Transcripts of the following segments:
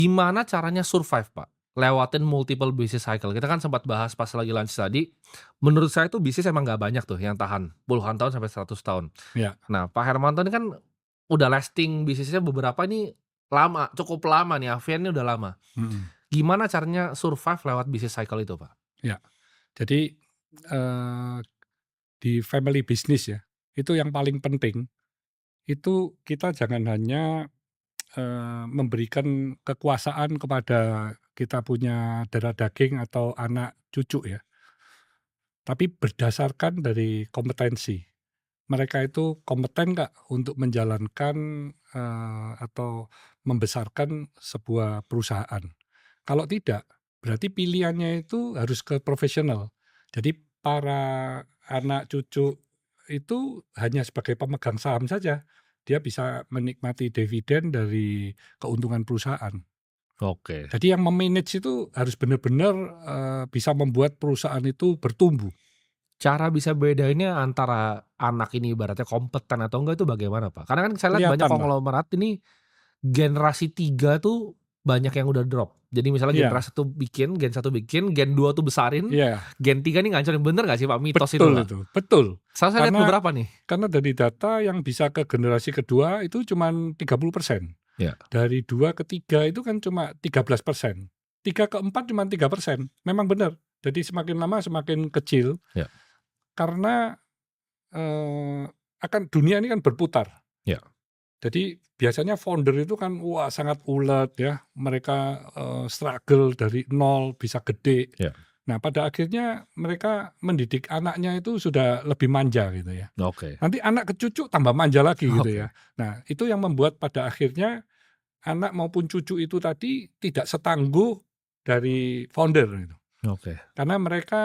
Gimana caranya survive, Pak? Lewatin multiple business cycle. Kita kan sempat bahas pas lagi lunch tadi, menurut saya tuh bisnis emang nggak banyak tuh yang tahan puluhan tahun sampai 100 tahun. Ya, Nah, Pak Hermanto ini kan udah lasting bisnisnya beberapa ini lama, cukup lama nih, Avian ini udah lama. mhm, Gimana caranya survive lewat bisnis cycle itu, Pak? ya. Jadi, eee, di family business ya, itu yang paling penting, itu kita jangan hanya, memberikan kekuasaan kepada kita punya darah daging atau anak cucu ya, tapi berdasarkan dari kompetensi. Mereka itu kompeten nggak untuk menjalankan, atau membesarkan sebuah perusahaan. Kalau tidak, berarti pilihannya itu harus ke profesional. Jadi para anak cucu itu hanya sebagai pemegang saham saja, dia bisa menikmati dividen dari keuntungan perusahaan. Oke. Jadi yang me-manage itu harus benar-benar, bisa membuat perusahaan itu bertumbuh. Cara bisa bedainnya antara anak ini ibaratnya kompeten atau enggak itu bagaimana, Pak? Karena kan saya lihat banyak Kelihatan lah. konglomerat ini generasi 3 tuh banyak yang udah drop. Jadi misalnya Iya, generasi 1 bikin, Gen 1 bikin, Gen 2 tuh besarin, iya, Gen 3 nih ngancurin. Bener nggak sih, Pak, mitos itu, betul Pak? itu, betul. Soalnya saya lihat Karena beberapa nih. dari data yang bisa ke generasi kedua itu cuman 30%. Ya, Dari 2 ke 3 itu kan cuma 13%. 3 ke 4 cuma 3%. Memang benar. Jadi semakin lama semakin kecil ya, karena, eee, akan dunia ini kan berputar. ya. Jadi biasanya founder itu kan wah sangat ulet ya, mereka, struggle dari nol bisa gede. Ya. Nah pada akhirnya mereka mendidik anaknya itu sudah lebih manja gitu ya. Oke, Nanti anak ke cucu tambah manja lagi gitu ya. oke, Nah itu yang membuat pada akhirnya anak maupun cucu itu tadi tidak setangguh dari founder gitu. oke. Karena mereka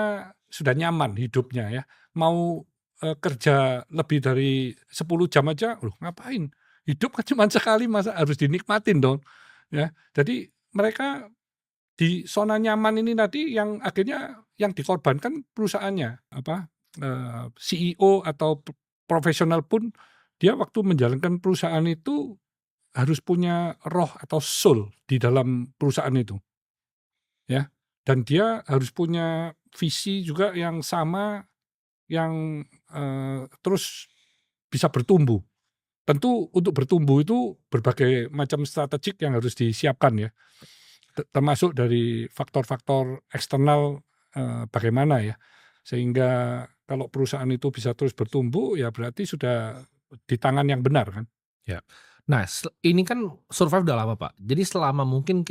sudah nyaman hidupnya ya, mau, kerja lebih dari 10 jam aja, loh ngapain? Hidup kan cuma sekali masa harus dinikmatin dong, ya. Jadi mereka di zona nyaman ini tadi yang akhirnya yang dikorbankan perusahaannya, apa, CEO atau profesional pun dia waktu menjalankan perusahaan itu harus punya roh atau soul di dalam perusahaan itu, ya. Dan dia harus punya visi juga yang sama, yang, terus bisa bertumbuh. Tentu untuk bertumbuh itu berbagai macam strategik yang harus disiapkan ya, termasuk dari faktor-faktor eksternal, bagaimana ya, sehingga kalau perusahaan itu bisa terus bertumbuh, ya berarti sudah di tangan yang benar kan. Ya. Nah, ini kan survive udah lama, Pak. Jadi selama mungkin